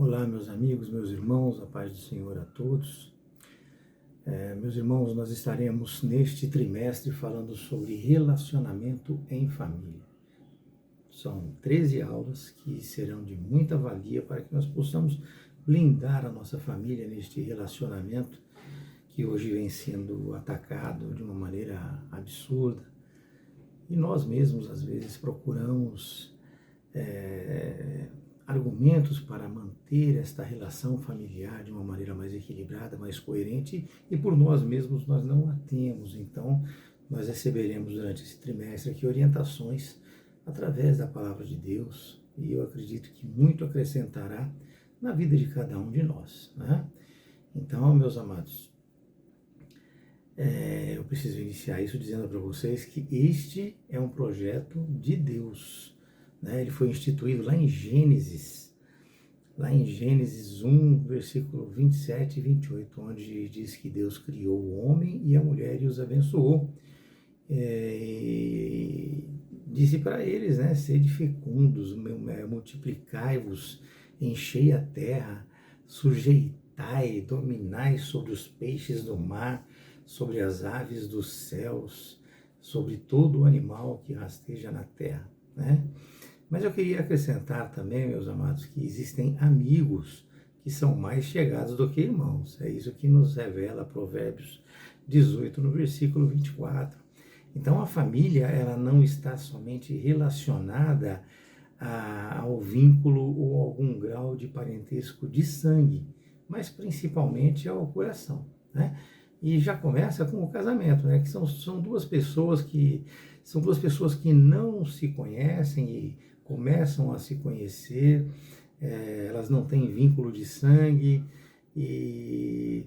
Olá, meus amigos, meus irmãos, a paz do Senhor a todos. Meus irmãos, nós estaremos neste trimestre falando sobre relacionamento em família. São 13 aulas que serão de muita valia para que nós possamos blindar a nossa família neste relacionamento que hoje vem sendo atacado de uma maneira absurda. E nós mesmos, às vezes, procuramos argumentos para manter esta relação familiar de uma maneira mais equilibrada, mais coerente, e por nós mesmos nós não a temos. Então, nós receberemos durante esse trimestre aqui orientações através da palavra de Deus, e eu acredito que muito acrescentará na vida de cada um de nós, né? Então, meus amados, eu preciso iniciar isso dizendo para vocês que este é um projeto de Deus, né? Ele foi instituído lá em Gênesis 1, versículo 27 e 28, onde diz que Deus criou o homem e a mulher e os abençoou. E disse para eles, né, sede fecundos, multiplicai-vos, enchei a terra, sujeitai, dominai sobre os peixes do mar, sobre as aves dos céus, sobre todo o animal que rasteja na terra, né? Mas eu queria acrescentar também, meus amados, que existem amigos que são mais chegados do que irmãos. É isso que nos revela Provérbios 18, no versículo 24. Então, a família, ela não está somente relacionada ao vínculo ou algum grau de parentesco de sangue, mas principalmente ao coração, né? E já começa com o casamento, né? Que são duas pessoas que não se conhecem e começam a se conhecer, elas não têm vínculo de sangue e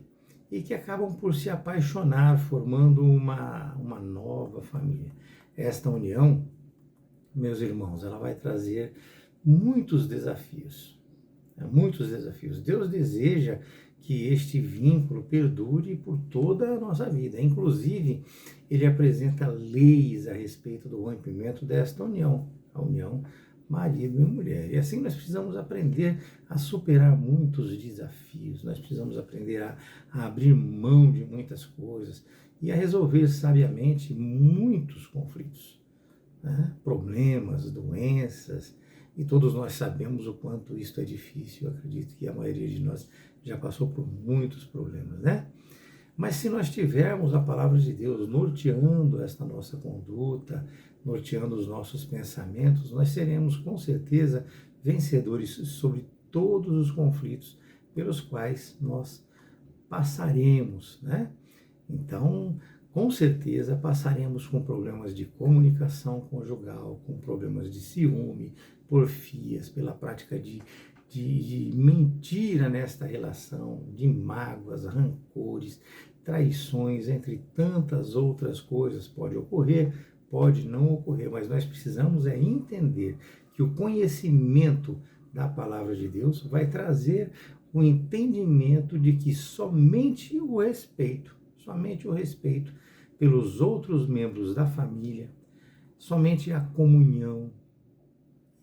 que acabam por se apaixonar, formando uma nova família. Esta união, meus irmãos, ela vai trazer muitos desafios, muitos desafios. Deus deseja que este vínculo perdure por toda a nossa vida. Inclusive, ele apresenta leis a respeito do rompimento desta união, a união marido e mulher. E assim nós precisamos aprender a superar muitos desafios, nós precisamos aprender a abrir mão de muitas coisas e a resolver sabiamente muitos conflitos, né? Problemas, doenças, e todos nós sabemos o quanto isso é difícil. Eu acredito que a maioria de nós já passou por muitos problemas, né? Mas se nós tivermos a palavra de Deus norteando esta nossa conduta, norteando os nossos pensamentos, nós seremos com certeza vencedores sobre todos os conflitos pelos quais nós passaremos, né? Então, com certeza passaremos com problemas de comunicação conjugal, com problemas de ciúme, porfias, pela prática de mentira nesta relação, de mágoas, rancores, traições, entre tantas outras coisas. Pode ocorrer, pode não ocorrer, mas nós precisamos entender que o conhecimento da palavra de Deus vai trazer o entendimento de que somente o respeito pelos outros membros da família, somente a comunhão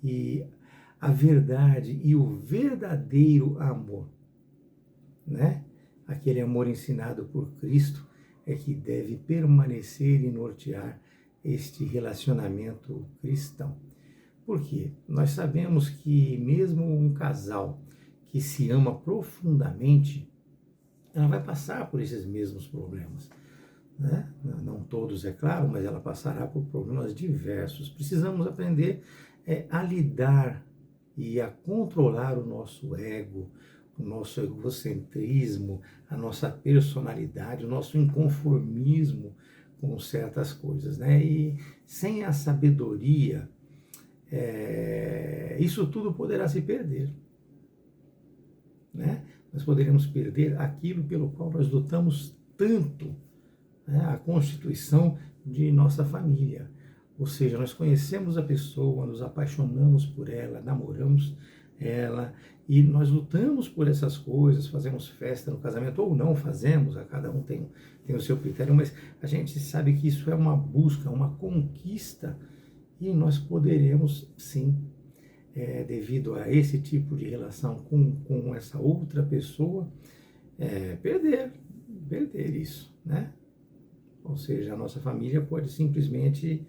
e a verdade e o verdadeiro amor, né? Aquele amor ensinado por Cristo é que deve permanecer e nortear este relacionamento cristão. Por quê? Nós sabemos que mesmo um casal que se ama profundamente, ela vai passar por esses mesmos problemas, né? Não todos, é claro, mas ela passará por problemas diversos. Precisamos aprender a lidar e a controlar o nosso ego, o nosso egocentrismo, a nossa personalidade, o nosso inconformismo com certas coisas, né? E sem a sabedoria, isso tudo poderá se perder, né? Nós poderemos perder aquilo pelo qual nós lutamos tanto, né? A constituição de nossa família. Ou seja, nós conhecemos a pessoa, nos apaixonamos por ela, namoramos ela, e nós lutamos por essas coisas, fazemos festa no casamento, ou não fazemos, cada um tem o seu critério, mas a gente sabe que isso é uma busca, uma conquista, e nós poderemos, sim, devido a esse tipo de relação com essa outra pessoa, perder isso, né? Ou seja, a nossa família pode simplesmente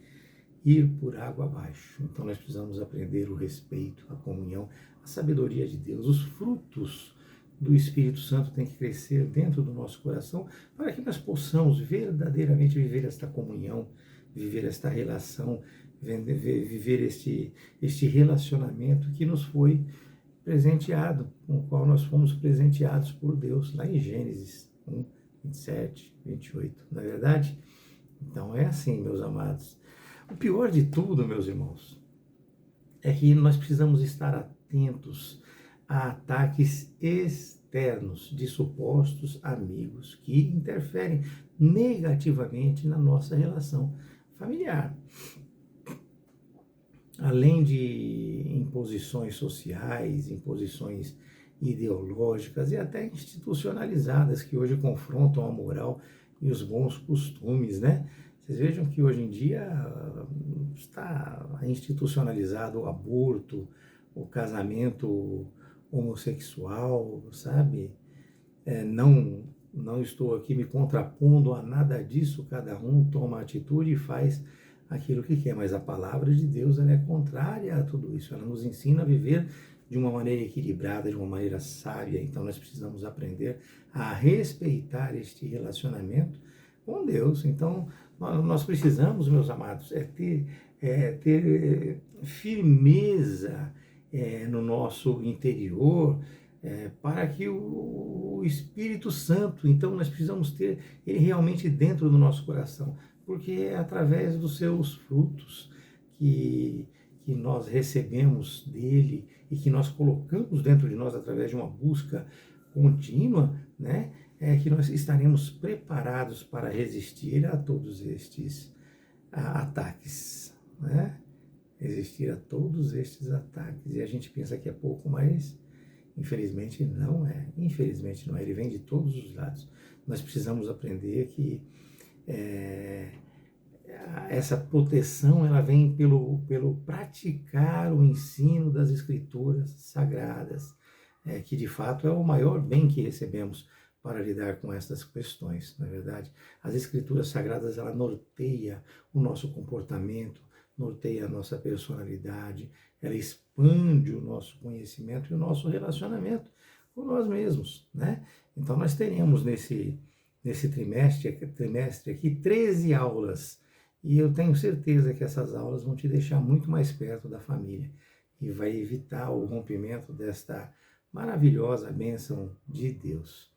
ir por água abaixo. Então nós precisamos aprender o respeito, a comunhão, a sabedoria de Deus, os frutos do Espírito Santo têm que crescer dentro do nosso coração para que nós possamos verdadeiramente viver esta comunhão, viver esta relação, viver este relacionamento que nos foi presenteado, com o qual nós fomos presenteados por Deus, lá em Gênesis 1, 27, 28, não é verdade? Então é assim, meus amados. O pior de tudo, meus irmãos, é que nós precisamos estar atentos a ataques externos de supostos amigos que interferem negativamente na nossa relação familiar. Além de imposições sociais, imposições ideológicas e até institucionalizadas que hoje confrontam a moral e os bons costumes, né? Vocês vejam que hoje em dia está institucionalizado o aborto, o casamento homossexual, sabe? Não estou aqui me contrapondo a nada disso, cada um toma atitude e faz aquilo que quer, mas a palavra de Deus ela é contrária a tudo isso, ela nos ensina a viver de uma maneira equilibrada, de uma maneira sábia, então nós precisamos aprender a respeitar este relacionamento com Deus. Então nós precisamos, meus amados, ter firmeza no nosso interior, para que o Espírito Santo, então nós precisamos ter ele realmente dentro do nosso coração, porque é através dos seus frutos que nós recebemos dele e que nós colocamos dentro de nós através de uma busca contínua, né? Que nós estaremos preparados para resistir a todos estes ataques, né? Resistir a todos estes ataques. E a gente pensa que é pouco, mas infelizmente não é. Infelizmente não é. Ele vem de todos os lados. Nós precisamos aprender que essa proteção ela vem pelo praticar o ensino das Escrituras Sagradas, que de fato é o maior bem que recebemos para lidar com essas questões, na verdade. As Escrituras Sagradas, ela norteia o nosso comportamento, norteia a nossa personalidade, ela expande o nosso conhecimento e o nosso relacionamento com nós mesmos, né? Então nós teremos nesse trimestre aqui 13 aulas, e eu tenho certeza que essas aulas vão te deixar muito mais perto da família e vai evitar o rompimento desta maravilhosa bênção de Deus.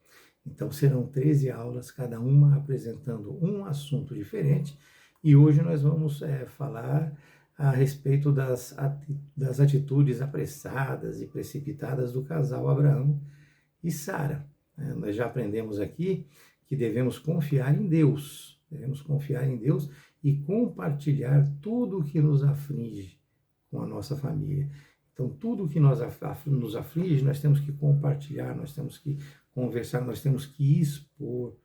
Então serão 13 aulas, cada uma apresentando um assunto diferente, e hoje nós vamos falar a respeito das atitudes apressadas e precipitadas do casal Abraão e Sara. Nós já aprendemos aqui que devemos confiar em Deus e compartilhar tudo o que nos aflige com a nossa família. Então, tudo o que nos aflige, nós temos que compartilhar, nós temos que conversar, nós temos que expor.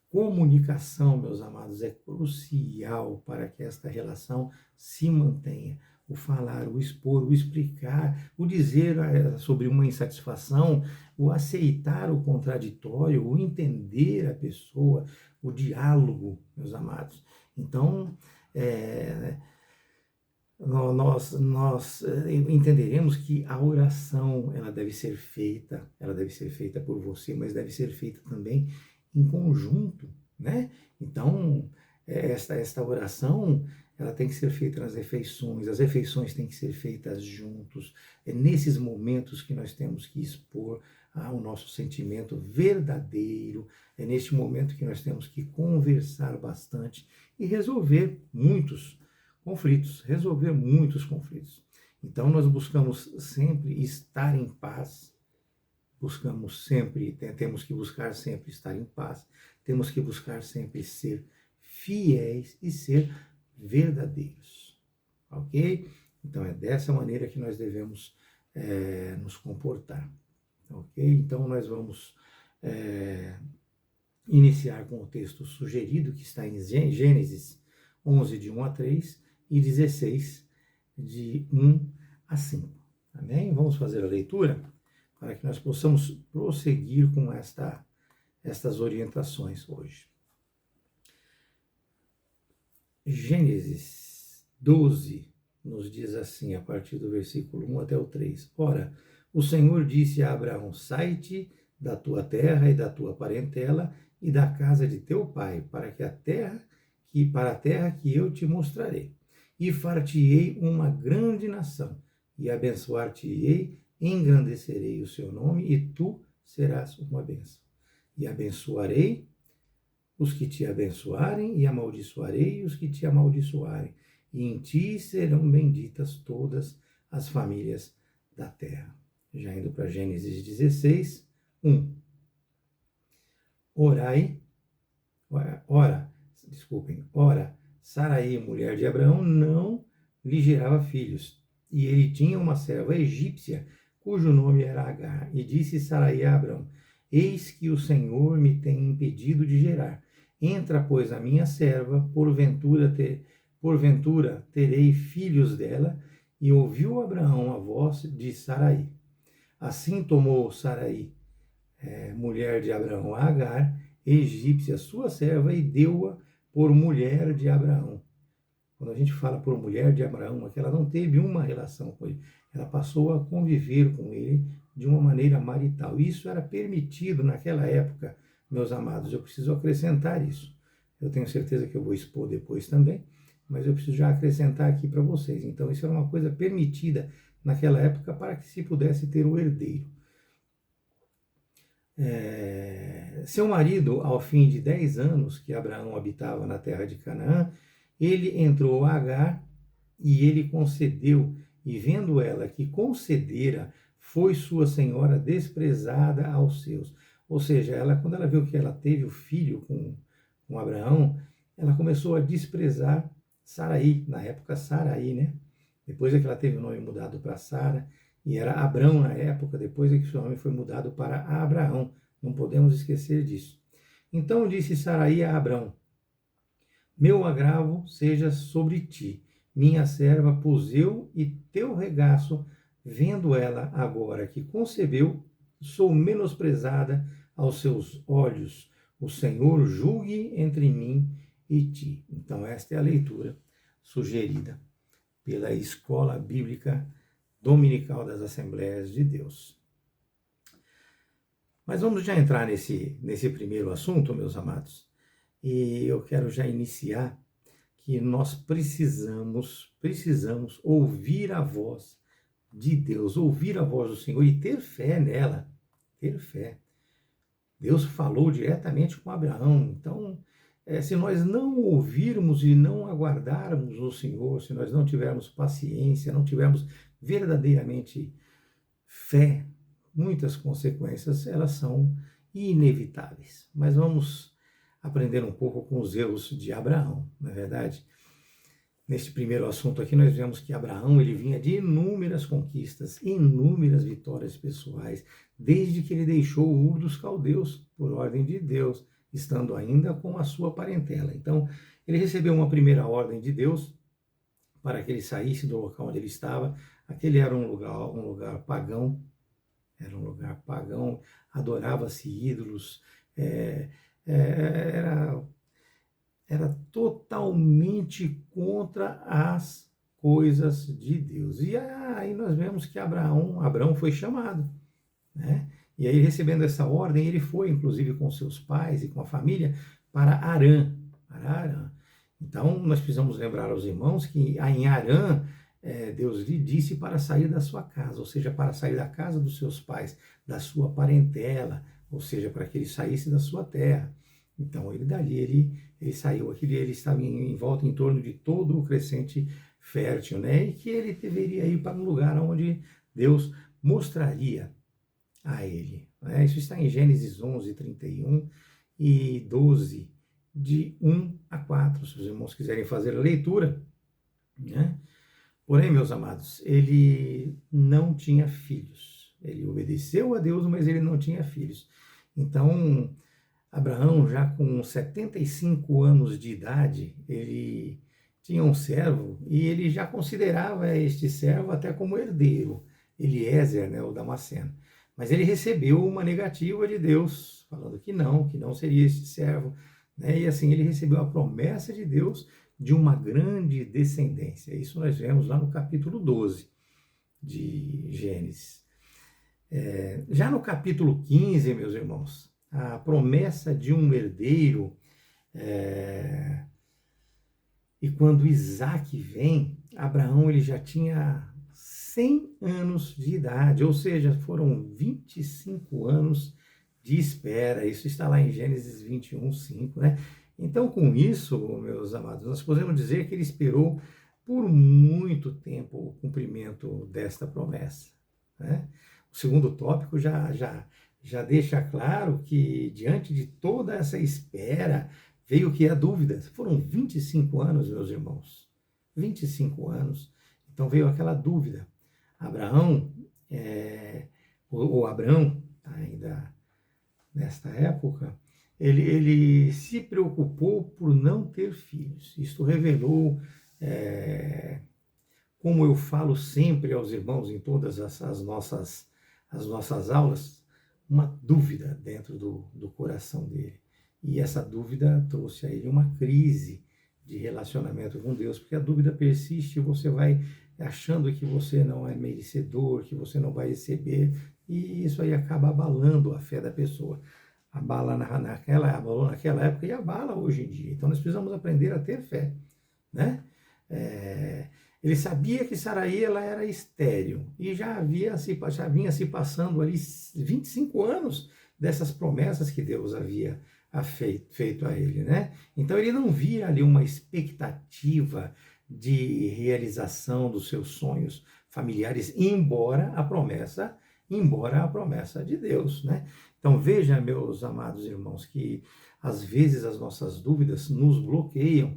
Comunicação, meus amados, é crucial para que esta relação se mantenha. O falar, o expor, o explicar, o dizer sobre uma insatisfação, o aceitar o contraditório, o entender a pessoa, o diálogo, meus amados. Então, nós entenderemos que a oração ela deve ser feita por você, mas deve ser feita também em conjunto, né? Então, esta oração, ela tem que ser feita nas refeições, as refeições têm que ser feitas juntos, é nesses momentos que nós temos que expor o nosso sentimento verdadeiro, é neste momento que nós temos que conversar bastante e resolver muitos conflitos. Então, nós buscamos sempre estar em paz, temos que buscar sempre estar em paz, temos que buscar sempre ser fiéis e ser verdadeiros, ok? Então é dessa maneira que nós devemos nos comportar, ok? Então nós vamos iniciar com o texto sugerido que está em Gênesis 11, de 1 a 3 e 16, de 1 a 5. Amém? Vamos fazer a leitura para que nós possamos prosseguir com estas orientações hoje. Gênesis 12 nos diz assim, a partir do versículo 1 até o 3. Ora, o Senhor disse a Abraão: sai-te da tua terra e da tua parentela e da casa de teu pai, para a terra que eu te mostrarei. E far-te-ei uma grande nação, e abençoar-te-ei, engrandecerei o seu nome, e tu serás uma bênção. E abençoarei os que te abençoarem, e amaldiçoarei os que te amaldiçoarem. E em ti serão benditas todas as famílias da terra. Já indo para Gênesis 16, 1. Ora, Saraí, mulher de Abraão, não lhe gerava filhos, e ele tinha uma serva egípcia, cujo nome era Agar. E disse Saraí a Abraão: eis que o Senhor me tem impedido de gerar. Entra, pois, a minha serva, porventura terei filhos dela. E ouviu Abraão a voz de Saraí. Assim tomou Saraí, mulher de Abraão, a Agar, egípcia, sua serva, e deu-a por mulher de Abraão. Quando a gente fala por mulher de Abraão, é que ela não teve uma relação com ele, ela passou a conviver com ele de uma maneira marital. Isso era permitido naquela época, meus amados. Eu preciso acrescentar isso. Eu tenho certeza que eu vou expor depois também, mas eu preciso já acrescentar aqui para vocês. Então, isso era uma coisa permitida naquela época para que se pudesse ter um herdeiro. Seu marido, ao fim de 10 anos que Abraão habitava na terra de Canaã, ele entrou a Agar e ele concedeu, e vendo ela que concedera, foi sua senhora desprezada aos seus. Ou seja, quando ela viu que ela teve o filho com Abraão, ela começou a desprezar Saraí, na época Saraí, né? Depois é que ela teve o nome mudado para Sara, e era Abrão na época, depois é que seu nome foi mudado para Abraão. Não podemos esquecer disso. Então disse Saraí a Abrão: meu agravo seja sobre ti, minha serva pus eu, e teu regaço, vendo ela agora que concebeu, sou menosprezada aos seus olhos. O Senhor julgue entre mim e ti. Então esta é a leitura sugerida pela Escola Bíblica Dominical das Assembleias de Deus. Mas vamos já entrar nesse primeiro assunto, meus amados. E eu quero já iniciar que nós precisamos ouvir a voz de Deus, ouvir a voz do Senhor e ter fé nela, ter fé. Deus falou diretamente com Abraão, então, se nós não ouvirmos e não aguardarmos o Senhor, se nós não tivermos paciência, não tivermos verdadeiramente fé, muitas consequências, elas são inevitáveis. Mas vamos aprender um pouco com os erros de Abraão, não é verdade? Neste primeiro assunto aqui, nós vemos que Abraão ele vinha de inúmeras conquistas, inúmeras vitórias pessoais, desde que ele deixou o Ur dos Caldeus, por ordem de Deus, estando ainda com a sua parentela. Então, ele recebeu uma primeira ordem de Deus para que ele saísse do local onde ele estava. Aquele era um lugar pagão, adorava-se ídolos, era totalmente contra as coisas de Deus. E aí nós vemos que Abraão foi chamado, né? E aí, recebendo essa ordem, ele foi, inclusive, com seus pais e com a família, para Harã. Então, nós precisamos lembrar aos irmãos que em Harã, Deus lhe disse para sair da sua casa, ou seja, para sair da casa dos seus pais, da sua parentela, ou seja, para que ele saísse da sua terra. Então, ele saiu, ele estava em volta, em torno de todo o crescente fértil, né? E que ele deveria ir para um lugar onde Deus mostraria a ele. Né? Isso está em Gênesis 11, 31 e 12, de 1 a 4, se os irmãos quiserem fazer a leitura, né? Porém, meus amados, ele não tinha filhos. Ele obedeceu a Deus, mas ele não tinha filhos. Então, Abraão, já com 75 anos de idade, ele tinha um servo e ele já considerava este servo até como herdeiro. Eliezer, né, o Damasceno. Mas ele recebeu uma negativa de Deus, falando que não seria este servo, né? E assim ele recebeu a promessa de Deus de uma grande descendência. Isso nós vemos lá no capítulo 12 de Gênesis. Já no capítulo 15, meus irmãos, a promessa de um herdeiro, e quando Isaac vem, Abraão ele já tinha 100 anos de idade, ou seja, foram 25 anos de espera. Isso está lá em Gênesis 21, 5, né? Então, com isso, meus amados, nós podemos dizer que ele esperou por muito tempo o cumprimento desta promessa, né? O segundo tópico já deixa claro que, diante de toda essa espera, veio que a dúvida. Foram 25 anos, meus irmãos, 25 anos. Então veio aquela dúvida. Abraão, ou Abrão, ainda nesta época, ele se preocupou por não ter filhos. Isto revelou, como eu falo sempre aos irmãos em todas as nossas aulas, uma dúvida dentro do coração dele. E essa dúvida trouxe a ele uma crise de relacionamento com Deus, porque a dúvida persiste e você vai achando que você não é merecedor, que você não vai receber, e isso aí acaba abalando a fé da pessoa. Abalou naquela época e abala hoje em dia. Então nós precisamos aprender a ter fé, né? Ele sabia que Saraí ela era estéril e já vinha se passando ali 25 anos dessas promessas que Deus havia feito a ele, né? Então ele não via ali uma expectativa de realização dos seus sonhos familiares, embora a promessa de Deus, né? Então veja, meus amados irmãos, que às vezes as nossas dúvidas nos bloqueiam,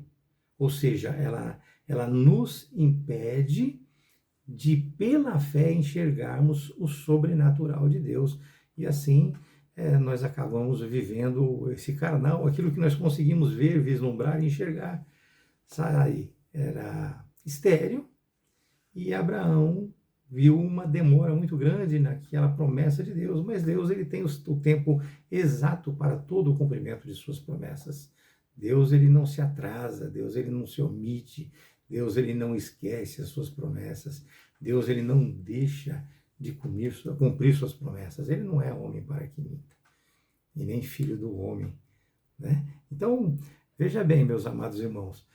ou seja, ela nos impede de, pela fé, enxergarmos o sobrenatural de Deus. E assim nós acabamos vivendo esse carnal, aquilo que nós conseguimos ver, vislumbrar e enxergar. Sarai era estéril e Abraão viu uma demora muito grande naquela promessa de Deus, mas Deus ele tem o tempo exato para todo o cumprimento de suas promessas. Deus ele não se atrasa, Deus ele não se omite, Deus ele não esquece as suas promessas, Deus ele não deixa de cumprir suas promessas. Ele não é homem para que minta, e nem filho do homem, né? Então, veja bem, meus amados irmãos,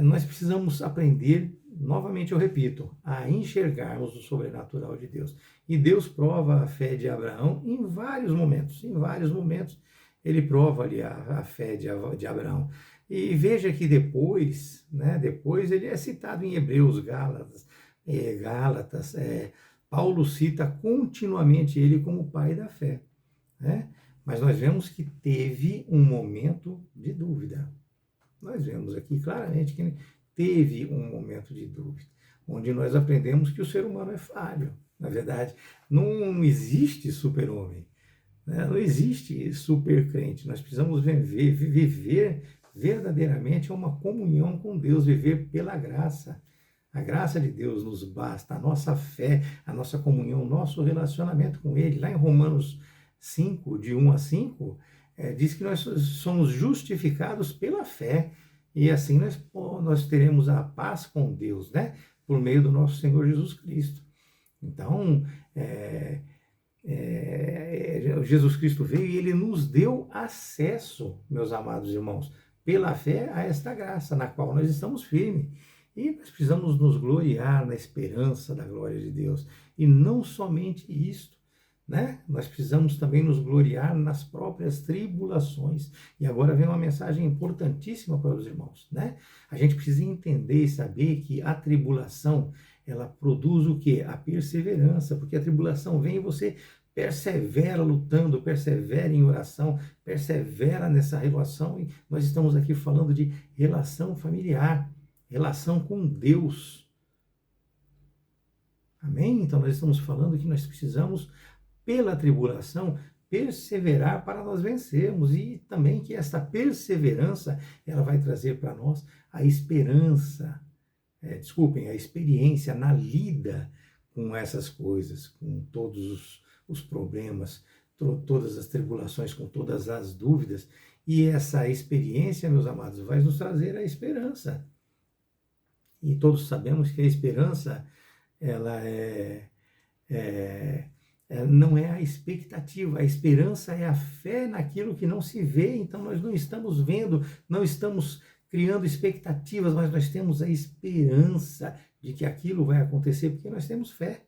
nós precisamos aprender, novamente eu repito, a enxergarmos o sobrenatural de Deus. E Deus prova a fé de Abraão em vários momentos. Em vários momentos ele prova ali a fé de Abraão. E veja que depois, né, depois ele é citado em Hebreus, Gálatas, Paulo cita continuamente ele como pai da fé, né? Mas nós vemos que teve um momento de dúvida. Nós vemos aqui claramente que teve um momento de dúvida, onde nós aprendemos que o ser humano é falho. Na verdade, não existe super-homem, né? Não existe super-crente. Nós precisamos viver verdadeiramente uma comunhão com Deus, viver pela graça. A graça de Deus nos basta, a nossa fé, a nossa comunhão, o nosso relacionamento com Ele. Lá em Romanos 5, de 1 a 5, diz que nós somos justificados pela fé, e assim nós teremos a paz com Deus, né? Por meio do nosso Senhor Jesus Cristo. Então, Jesus Cristo veio e Ele nos deu acesso, meus amados irmãos, pela fé a esta graça, na qual nós estamos firmes. E nós precisamos nos gloriar na esperança da glória de Deus. E não somente isto, né? Nós precisamos também nos gloriar nas próprias tribulações. E agora vem uma mensagem importantíssima para os irmãos, né? A gente precisa entender e saber que a tribulação, ela produz o quê? A perseverança, porque a tribulação vem e você persevera lutando, persevera em oração, persevera nessa relação. E nós estamos aqui falando de relação familiar, relação com Deus. Amém? Então nós estamos falando que nós precisamos, pela tribulação, perseverar para nós vencermos, e também que essa perseverança ela vai trazer para nós a esperança, a experiência na lida com essas coisas, com todos os problemas, todas as tribulações, com todas as dúvidas. E essa experiência, meus amados, vai nos trazer a esperança. E todos sabemos que a esperança, ela não é a expectativa, a esperança é a fé naquilo que não se vê. Então nós não estamos vendo, não estamos criando expectativas, mas nós temos a esperança de que aquilo vai acontecer, porque nós temos fé.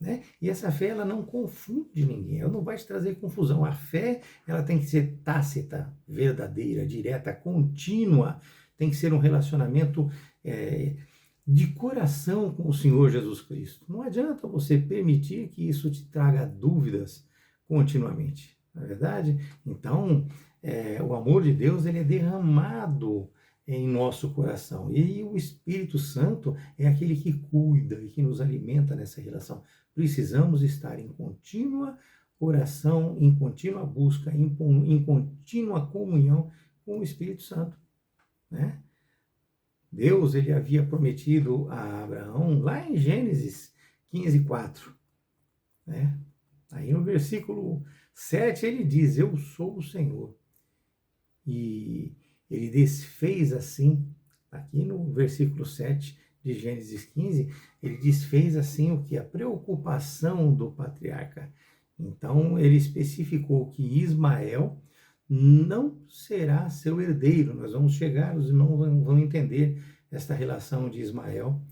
Né? E essa fé, ela não confunde ninguém, ela não vai te trazer confusão. A fé, ela tem que ser tácita, verdadeira, direta, contínua, tem que ser um relacionamento de coração com o Senhor Jesus Cristo. Não adianta você permitir que isso te traga dúvidas continuamente, não é verdade? Então, o amor de Deus, ele é derramado em nosso coração. E o Espírito Santo é aquele que cuida e que nos alimenta nessa relação. Precisamos estar em contínua oração, em contínua busca, em contínua comunhão com o Espírito Santo, né? Deus, ele havia prometido a Abraão, lá em Gênesis 15:4, né? Aí no versículo 7 ele diz, eu sou o Senhor. E ele desfez assim, aqui no versículo 7 de Gênesis 15, ele desfez assim o que? A preocupação do patriarca. Então ele especificou que Ismael não será seu herdeiro. Nós vamos chegar, os irmãos vão entender esta relação de Ismael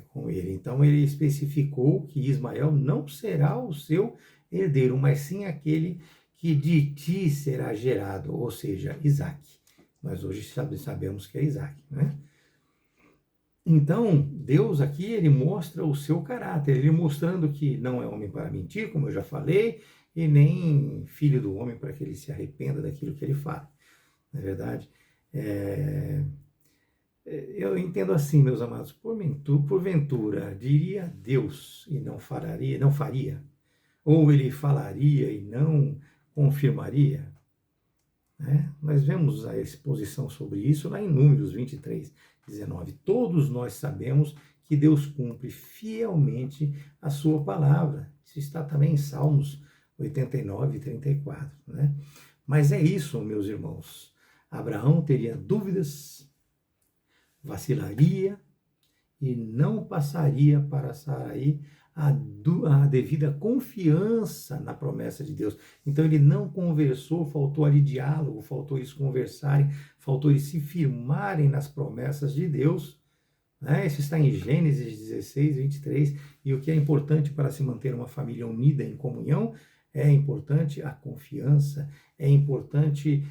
com ele. Então ele especificou que Ismael não será o seu herdeiro, mas sim aquele que de ti será gerado, ou seja, Isaac. Nós hoje sabemos que é Isaac, né? Então, Deus aqui, ele mostra o seu caráter, ele mostrando que não é homem para mentir, como eu já falei, e nem filho do homem para que ele se arrependa daquilo que ele fala. Não é verdade? Eu entendo assim, meus amados, porventura diria Deus e não faria, ou ele falaria e não confirmaria, né? Nós vemos a exposição sobre isso lá em Números 23:19. Todos nós sabemos que Deus cumpre fielmente a sua palavra. Isso está também em Salmos 89:34, né? Mas é isso, meus irmãos. Abraão teria dúvidas, vacilaria e não passaria para Sarai a devida confiança na promessa de Deus. Então ele não conversou, faltou ali diálogo, faltou eles conversarem, faltou eles se firmarem nas promessas de Deus. Né? Isso está em Gênesis 16:23. E o que é importante para se manter uma família unida em comunhão, é importante a confiança, é importante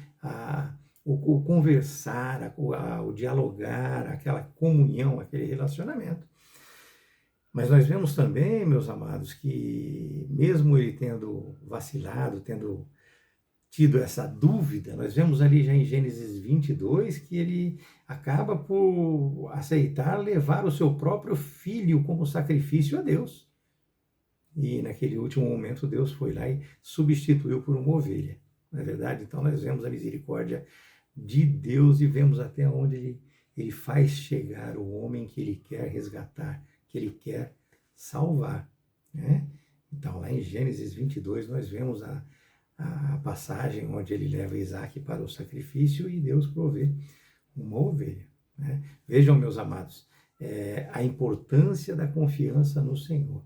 o conversar, o dialogar, aquela comunhão, aquele relacionamento. Mas nós vemos também, meus amados, que mesmo ele tendo vacilado, tendo tido essa dúvida, nós vemos ali já em Gênesis 22 que ele acaba por aceitar levar o seu próprio filho como sacrifício a Deus. E naquele último momento Deus foi lá e substituiu por uma ovelha. Não é verdade? Então nós vemos a misericórdia de Deus e vemos até onde ele faz chegar o homem que ele quer resgatar, que ele quer salvar, né? Então, lá em Gênesis 22, nós vemos a passagem onde ele leva Isaac para o sacrifício e Deus provê uma ovelha, né? Vejam, meus amados, a importância da confiança no Senhor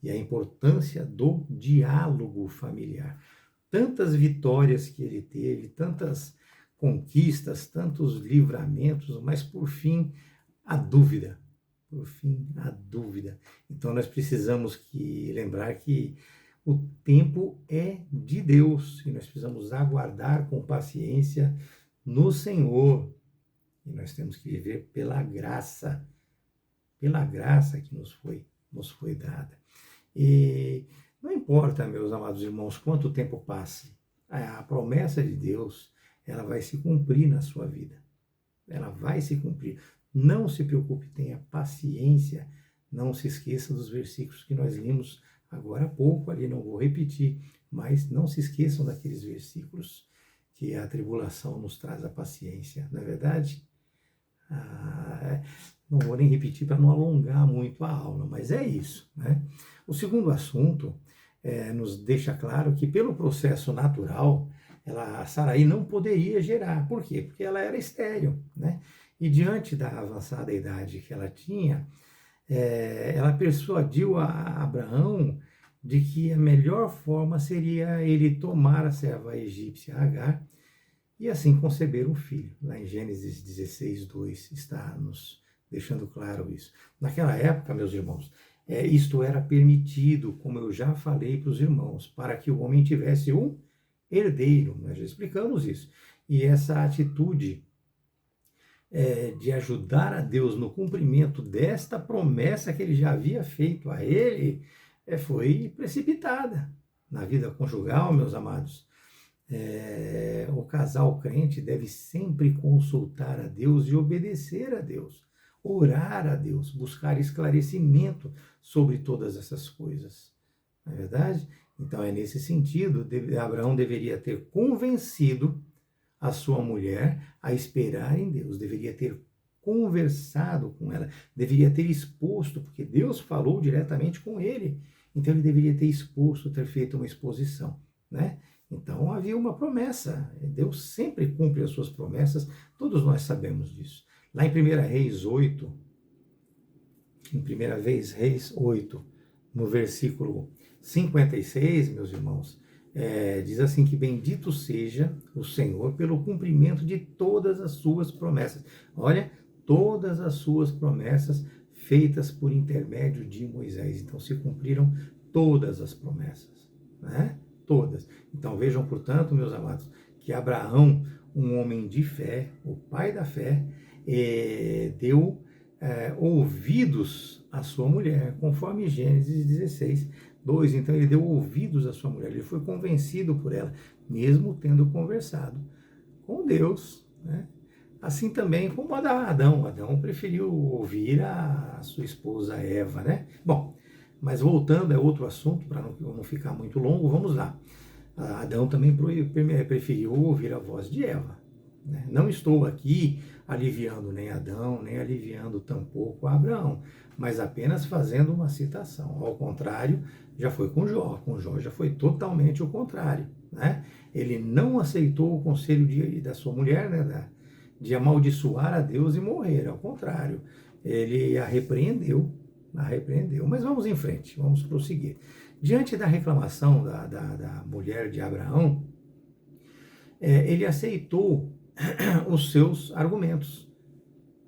e a importância do diálogo familiar. Tantas vitórias que ele teve, tantas conquistas, tantos livramentos, mas por fim, a dúvida. Por fim, a dúvida. Então nós precisamos lembrar que o tempo é de Deus e nós precisamos aguardar com paciência no Senhor. E nós temos que viver pela graça que nos foi dada. E não importa, meus amados irmãos, quanto tempo passe, a promessa de Deus, ela vai se cumprir na sua vida. Ela vai se cumprir. Não se preocupe, tenha paciência. Não se esqueça dos versículos que nós lemos agora há pouco, ali não vou repetir, mas não se esqueçam daqueles versículos que a tribulação nos traz a paciência, não é verdade? Não vou nem repetir para não alongar muito a aula, mas é isso, né? O segundo assunto nos deixa claro que pelo processo natural, a Sarai não poderia gerar. Por quê? Porque ela era estéril, né? E diante da avançada idade que ela tinha, ela persuadiu a Abraão de que a melhor forma seria ele tomar a serva egípcia Agar e assim conceber um filho. Lá em Gênesis 16:2 está nos deixando claro isso. Naquela época, meus irmãos, isto era permitido, como eu já falei para os irmãos, para que o homem tivesse um herdeiro. Nós já explicamos isso. E essa atitude de ajudar a Deus no cumprimento desta promessa que ele já havia feito a ele, foi precipitada na vida conjugal, meus amados. O casal crente deve sempre consultar a Deus e obedecer a Deus, orar a Deus, buscar esclarecimento sobre todas essas coisas. Não é verdade? Então é nesse sentido, Abraão deveria ter convencido a sua mulher a esperar em Deus, deveria ter conversado com ela, deveria ter exposto, porque Deus falou diretamente com ele, então ele deveria ter exposto, ter feito uma exposição, né? Então havia uma promessa, Deus sempre cumpre as suas promessas, todos nós sabemos disso. Lá em 1 Reis 8, em 1 Reis 8, no versículo 56, meus irmãos, diz assim que bendito seja o Senhor pelo cumprimento de todas as suas promessas. Olha, todas as suas promessas feitas por intermédio de Moisés. Então se cumpriram todas as promessas, né? Todas. Então vejam, portanto, meus amados, que Abraão, um homem de fé, o pai da fé, deu ouvidos à sua mulher, conforme Gênesis 16:2. Então ele deu ouvidos à sua mulher, ele foi convencido por ela, mesmo tendo conversado com Deus, né? Assim também como Adão. Adão preferiu ouvir a sua esposa Eva, né? Bom, mas voltando, é outro assunto, para não ficar muito longo, vamos lá. Adão também preferiu ouvir a voz de Eva, né? Não estou aqui aliviando nem Adão, nem aliviando tampouco Abraão, mas apenas fazendo uma citação. Ao contrário, já foi com Jó. Com Jó já foi totalmente o contrário, né? Ele não aceitou o conselho da sua mulher, né, de amaldiçoar a Deus e morrer. Ao contrário, ele a repreendeu. Mas vamos em frente, vamos prosseguir. Diante da reclamação da mulher de Abraão, ele aceitou os seus argumentos.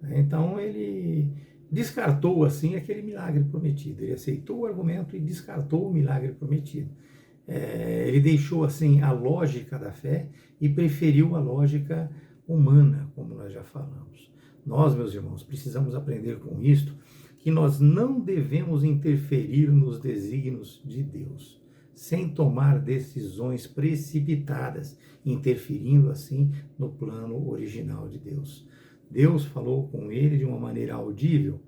Então ele descartou assim aquele milagre prometido. Ele aceitou o argumento e descartou o milagre prometido. Ele deixou assim a lógica da fé e preferiu a lógica humana, como nós já falamos. Nós, meus irmãos, precisamos aprender com isto que nós não devemos interferir nos desígnios de Deus, sem tomar decisões precipitadas, interferindo assim no plano original de Deus. Deus falou com ele de uma maneira audível?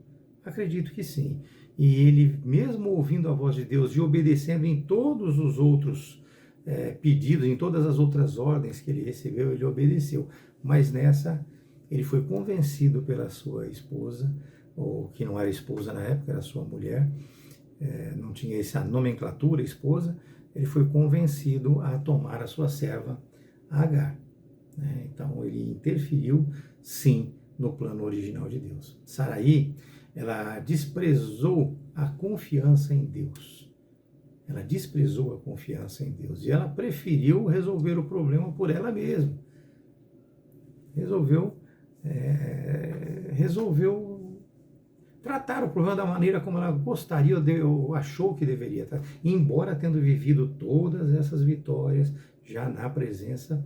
Acredito que sim. E ele, mesmo ouvindo a voz de Deus e obedecendo em todos os outros pedidos, em todas as outras ordens que ele recebeu, ele obedeceu. Mas nessa, ele foi convencido pela sua esposa, ou que não era esposa na época, era sua mulher, não tinha essa nomenclatura, esposa, ele foi convencido a tomar a sua serva Agar. Então ele interferiu, sim, no plano original de Deus. Sarai, ela desprezou a confiança em Deus. Ela desprezou a confiança em Deus e ela preferiu resolver o problema por ela mesma. Resolveu tratar o problema da maneira como ela gostaria ou achou que deveria tratar, embora tendo vivido todas essas vitórias já na presença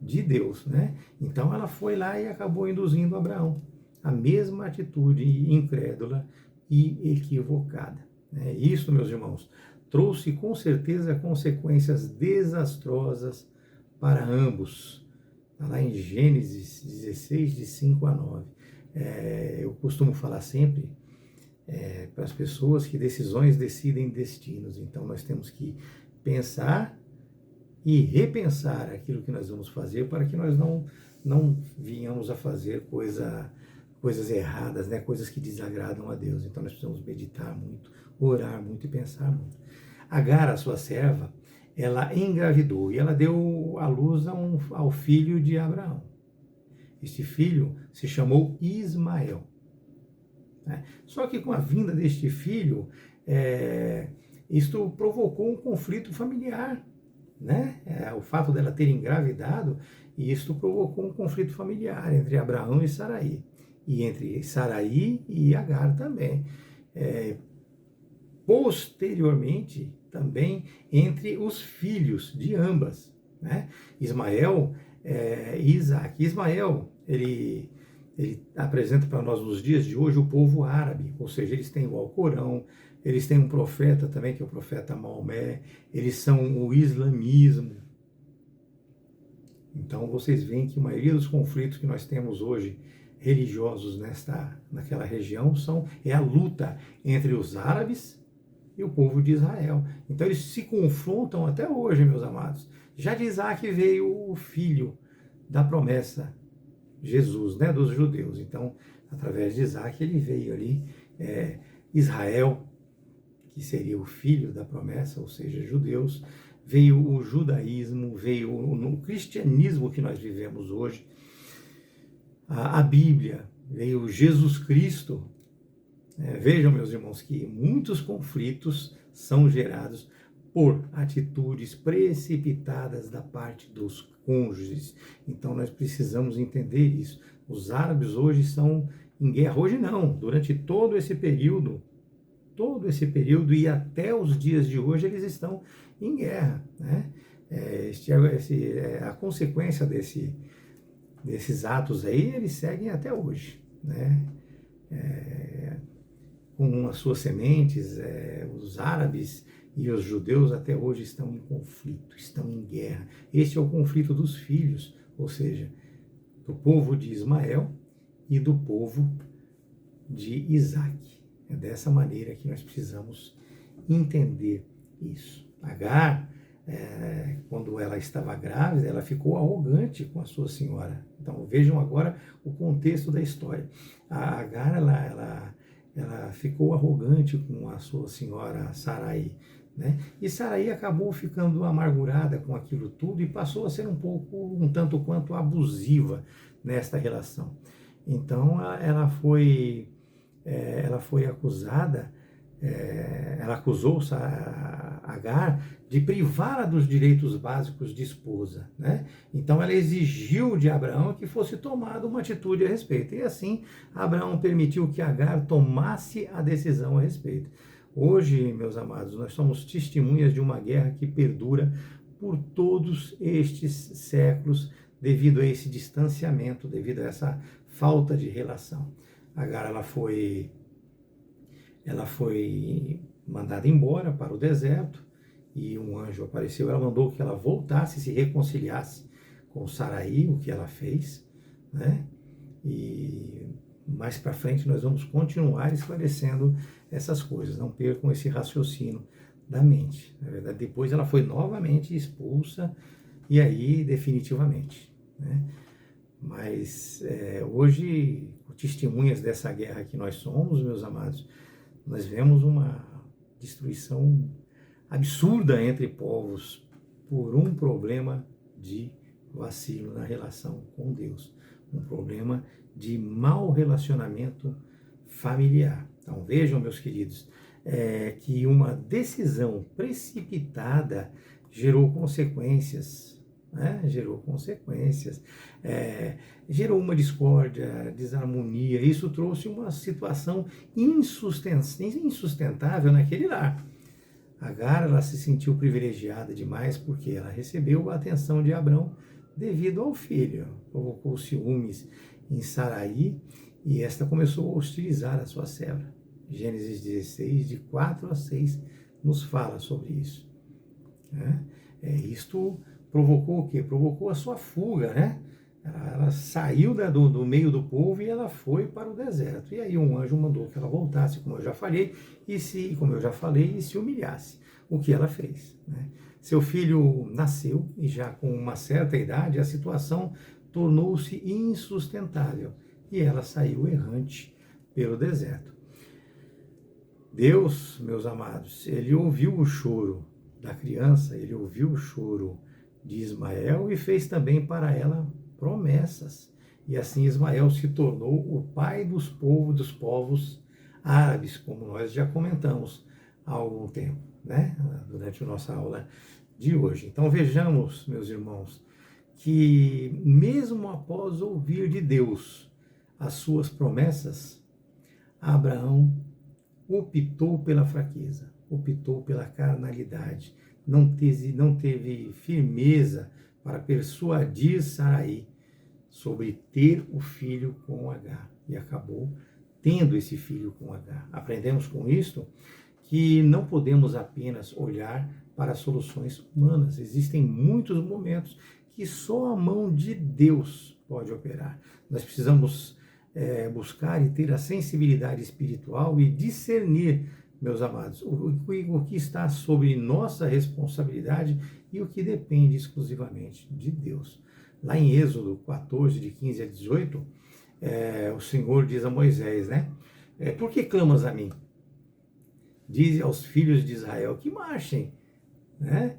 de Deus, né? Então ela foi lá e acabou induzindo Abraão a mesma atitude incrédula e equivocada, né? Isso, meus irmãos, trouxe com certeza consequências desastrosas para ambos. Está lá em Gênesis 16, de 5-9. Eu costumo falar sempre para as pessoas que decisões decidem destinos. Então nós temos que pensar e repensar aquilo que nós vamos fazer para que nós não venhamos a fazer coisas erradas, né? Coisas que desagradam a Deus. Então nós precisamos meditar muito, orar muito e pensar muito. Agar, a sua serva, ela engravidou e ela deu à luz ao filho de Abraão. Este filho se chamou Ismael. Né? Só que com a vinda deste filho, isto provocou um conflito familiar. Né? O fato dela ter engravidado, e isto provocou um conflito familiar entre Abraão e Saraí. E entre Saraí e Agar também. Posteriormente, também entre os filhos de ambas, né? Ismael e Isaac. Ismael, ele apresenta para nós nos dias de hoje o povo árabe, ou seja, eles têm o Alcorão, eles têm um profeta também, que é o profeta Maomé, eles são o islamismo. Então vocês veem que a maioria dos conflitos que nós temos hoje religiosos naquela região é a luta entre os árabes e o povo de Israel. Então eles se confrontam até hoje, meus amados. Já de Isaac veio o filho da promessa, Jesus, né, dos judeus. Então, através de Isaac, ele veio ali, Israel, que seria o filho da promessa, ou seja, judeus, veio o judaísmo, veio o cristianismo que nós vivemos hoje, a Bíblia, veio Jesus Cristo. Vejam, meus irmãos, que muitos conflitos são gerados por atitudes precipitadas da parte dos cônjuges. Então nós precisamos entender isso. Os árabes hoje estão em guerra. Hoje não, durante todo esse período e até os dias de hoje eles estão em guerra. Né? A consequência desses atos aí, eles seguem até hoje. Né? Com as suas sementes, os árabes e os judeus até hoje estão em conflito, estão em guerra. Este é o conflito dos filhos, ou seja, do povo de Ismael e do povo de Isaac. É dessa maneira que nós precisamos entender isso. Agar, quando ela estava grávida, ela ficou arrogante com a sua senhora. Então vejam agora o contexto da história. A Agar, ela ficou arrogante com a sua senhora Saraí, né? E Saraí acabou ficando amargurada com aquilo tudo e passou a ser um tanto quanto abusiva nesta relação. Então ela foi acusada, ela acusou Agar de privá-la dos direitos básicos de esposa, né? Então ela exigiu de Abraão que fosse tomada uma atitude a respeito. E assim Abraão permitiu que Agar tomasse a decisão a respeito. Hoje, meus amados, nós somos testemunhas de uma guerra que perdura por todos estes séculos devido a esse distanciamento, devido a essa falta de relação. Agar, ela foi mandada embora para o deserto e um anjo apareceu. Ela mandou que ela voltasse, se reconciliasse com Saraí, o que ela fez, né? E mais para frente nós vamos continuar esclarecendo essas coisas. Não percam esse raciocínio da mente. Na verdade, depois ela foi novamente expulsa e aí definitivamente, né? Mas hoje, testemunhas dessa guerra que nós somos, meus amados, nós vemos uma destruição absurda entre povos por um problema de vacilo na relação com Deus, um problema de mau relacionamento familiar. Então vejam, meus queridos, que uma decisão precipitada gerou consequências, né? Gerou uma discórdia, desarmonia. Isso trouxe uma situação insustentável naquele lar. Agar, ela se sentiu privilegiada demais porque ela recebeu a atenção de Abrão devido ao filho. Provocou ciúmes em Saraí e esta começou a hostilizar a sua serva. Gênesis 16, de 4 a 6, nos fala sobre isso. Isto provocou o quê? Provocou a sua fuga, né? Ela saiu do meio do povo e ela foi para o deserto. E aí um anjo mandou que ela voltasse, como eu já falei, e se humilhasse. O que ela fez, né? Seu filho nasceu e já com uma certa idade a situação tornou-se insustentável. e ela saiu errante pelo deserto. Deus, meus amados, ele ouviu o choro da criança, ele ouviu o choro de Ismael e fez também para ela promessas. E assim Ismael se tornou o pai dos povos árabes, como nós já comentamos há algum tempo, né? Durante a nossa aula de hoje. Então vejamos, meus irmãos, que mesmo após ouvir de Deus as suas promessas, Abraão optou pela fraqueza, optou pela carnalidade, não teve firmeza para persuadir Sarai sobre ter o filho com Agar, e acabou tendo esse filho com Agar. Aprendemos com isto que não podemos apenas olhar para soluções humanas. Existem muitos momentos que só a mão de Deus pode operar. Nós precisamos buscar e ter a sensibilidade espiritual e discernir, meus amados, o que está sob nossa responsabilidade e o que depende exclusivamente de Deus. Lá em Êxodo 14, de 15 a 18, o Senhor diz a Moisés, né? Por que clamas a mim? Diz aos filhos de Israel que marchem, né?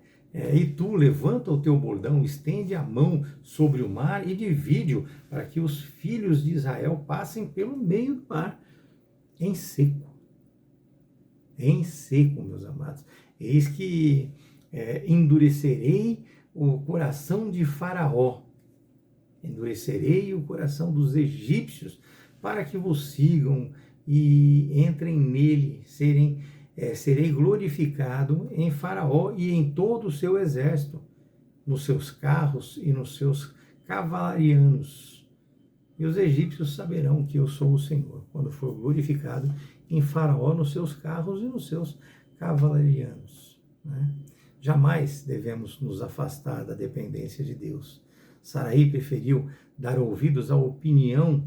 E tu levanta o teu bordão, estende a mão sobre o mar e divide-o para que os filhos de Israel passem pelo meio do mar, em seco. Em seco, meus amados. Eis que endurecerei o coração de Faraó, endurecerei o coração dos egípcios, para que vos sigam e entrem nele, serei glorificado em Faraó e em todo o seu exército, nos seus carros e nos seus cavalarianos. E os egípcios saberão que eu sou o Senhor, quando for glorificado em Faraó, nos seus carros e nos seus cavalarianos. Né? Jamais devemos nos afastar da dependência de Deus. Sarai preferiu dar ouvidos à opinião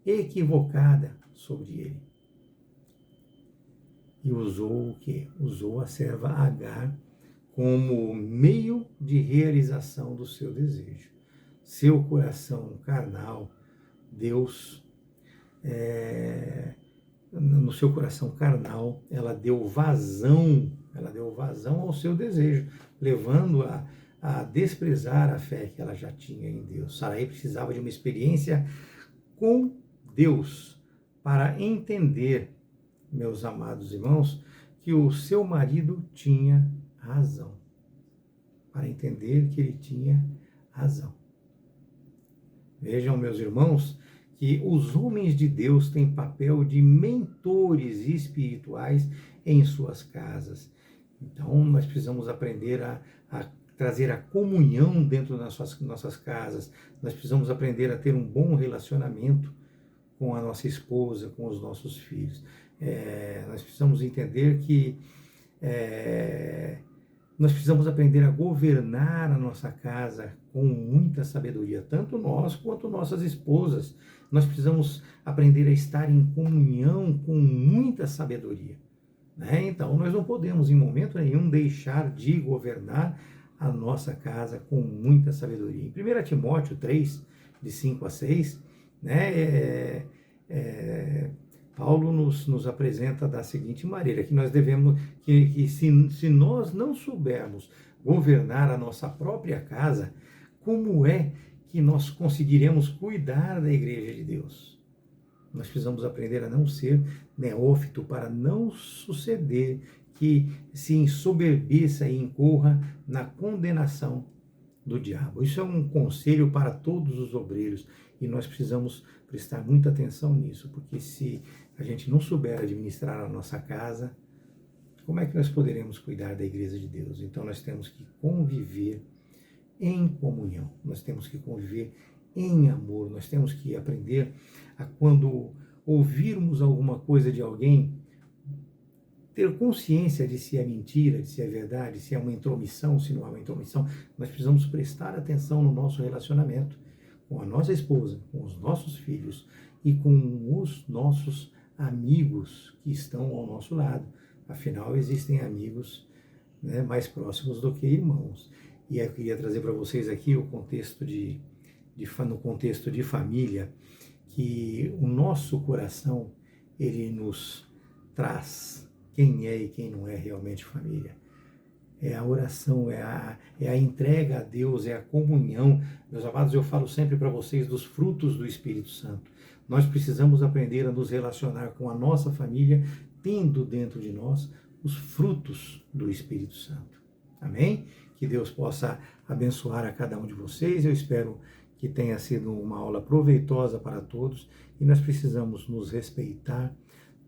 equivocada sobre ele. E usou o quê? Usou a serva Agar como meio de realização do seu desejo. Seu coração carnal, Deus, no seu coração carnal, ela deu vazão ao seu desejo, levando-a a desprezar a fé que ela já tinha em Deus. Sarai precisava de uma experiência com Deus para entender, meus amados irmãos, que o seu marido tinha razão. Para entender que ele tinha razão. Vejam, meus irmãos, que os homens de Deus têm papel de mentores espirituais em suas casas. Então, nós precisamos aprender a trazer a comunhão dentro das nossas casas. Nós precisamos aprender a ter um bom relacionamento com a nossa esposa, com os nossos filhos. Nós precisamos entender que nós precisamos aprender a governar a nossa casa com muita sabedoria, tanto nós quanto nossas esposas. Nós precisamos aprender a estar em comunhão com muita sabedoria. Né? Então, nós não podemos, em momento nenhum, deixar de governar a nossa casa com muita sabedoria. Em 1 Timóteo 3, de 5 a 6, né, Paulo nos apresenta da seguinte maneira, que nós devemos, que se nós não soubermos governar a nossa própria casa, como é que nós conseguiremos cuidar da igreja de Deus? Nós precisamos aprender a não ser neófito, para não suceder que se ensoberbeça e incorra na condenação do diabo. Isso é um conselho para todos os obreiros e nós precisamos prestar muita atenção nisso, porque se a gente não souber administrar a nossa casa, como é que nós poderemos cuidar da igreja de Deus? Então nós temos que conviver em comunhão, nós temos que conviver em amor, nós temos que aprender a, quando ouvirmos alguma coisa de alguém, ter consciência de se é mentira, de se é verdade, se é uma intromissão, se não é uma intromissão. Nós precisamos prestar atenção no nosso relacionamento com a nossa esposa, com os nossos filhos e com os nossos amigos que estão ao nosso lado. Afinal, existem amigos, né, mais próximos do que irmãos. E eu queria trazer para vocês aqui o contexto no contexto de família, que o nosso coração, ele nos traz quem é e quem não é realmente família. É a oração, é a entrega a Deus, é a comunhão. Meus amados, eu falo sempre para vocês dos frutos do Espírito Santo. Nós precisamos aprender a nos relacionar com a nossa família, tendo dentro de nós os frutos do Espírito Santo. Amém? Que Deus possa abençoar a cada um de vocês. Eu espero que tenha sido uma aula proveitosa para todos e nós precisamos nos respeitar,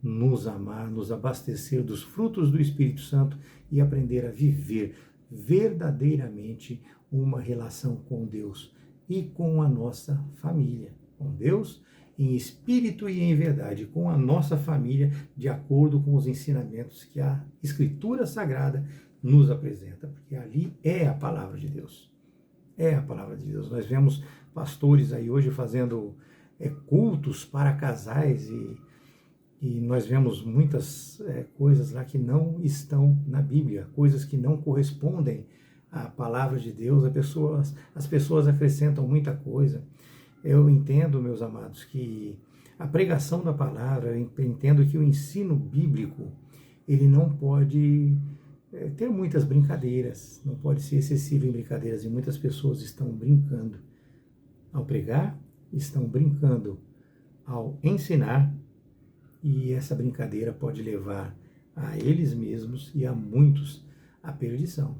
nos amar, nos abastecer dos frutos do Espírito Santo e aprender a viver verdadeiramente uma relação com Deus e com a nossa família, com Deus em espírito e em verdade, com a nossa família, de acordo com os ensinamentos que a Escritura Sagrada nos apresenta, porque ali é a palavra de Deus. É a palavra de Deus. Nós vemos pastores aí hoje fazendo cultos para casais e nós vemos muitas coisas lá que não estão na Bíblia, coisas que não correspondem à palavra de Deus. As pessoas acrescentam muita coisa. Eu entendo, meus amados, que a pregação da palavra, eu entendo que o ensino bíblico, ele não pode ter muitas brincadeiras, não pode ser excessivo em brincadeiras, e muitas pessoas estão brincando ao pregar, estão brincando ao ensinar, e essa brincadeira pode levar a eles mesmos e a muitos à perdição.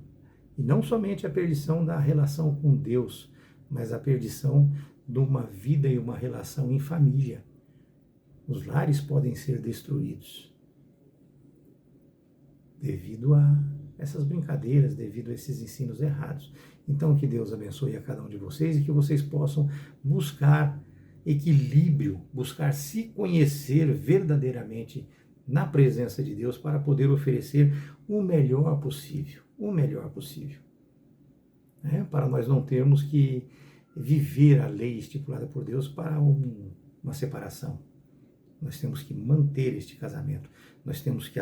E não somente a perdição da relação com Deus, mas a perdição de uma vida e uma relação em família. Os lares podem ser destruídos devido a essas brincadeiras, devido a esses ensinos errados. Então, que Deus abençoe a cada um de vocês e que vocês possam buscar equilíbrio, buscar se conhecer verdadeiramente na presença de Deus para poder oferecer o melhor possível, para nós não termos que viver a lei estipulada por Deus para uma separação. Nós temos que manter este casamento, nós temos que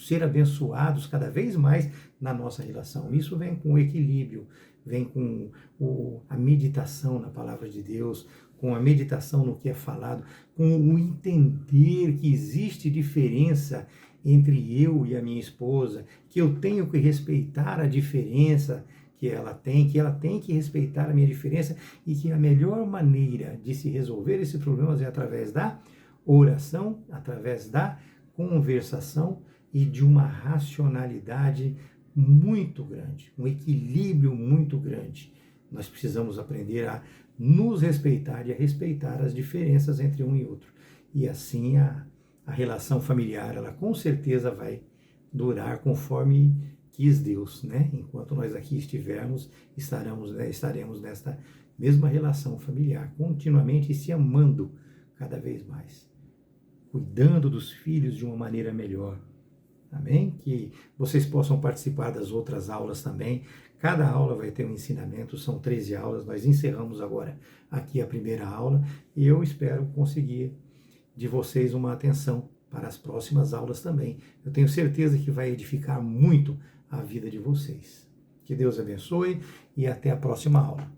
ser abençoados cada vez mais na nossa relação. Isso vem com o equilíbrio, vem com a meditação na palavra de Deus, com a meditação no que é falado, com o entender que existe diferença entre eu e a minha esposa, que eu tenho que respeitar a diferença que ela tem que respeitar a minha diferença e que a melhor maneira de se resolver esse problema é através da oração, através da conversação e de uma racionalidade muito grande, um equilíbrio muito grande. Nós precisamos aprender a nos respeitar e a respeitar as diferenças entre um e outro. E assim a relação familiar, ela com certeza vai durar conforme quis Deus, né? Enquanto nós aqui estivermos, estaremos nesta mesma relação familiar, continuamente se amando cada vez mais, cuidando dos filhos de uma maneira melhor. Amém? Que vocês possam participar das outras aulas também. Cada aula vai ter um ensinamento, são 13 aulas. Nós encerramos agora aqui a primeira aula e eu espero conseguir de vocês uma atenção para as próximas aulas também. Eu tenho certeza que vai edificar muito a vida de vocês. Que Deus abençoe e até a próxima aula.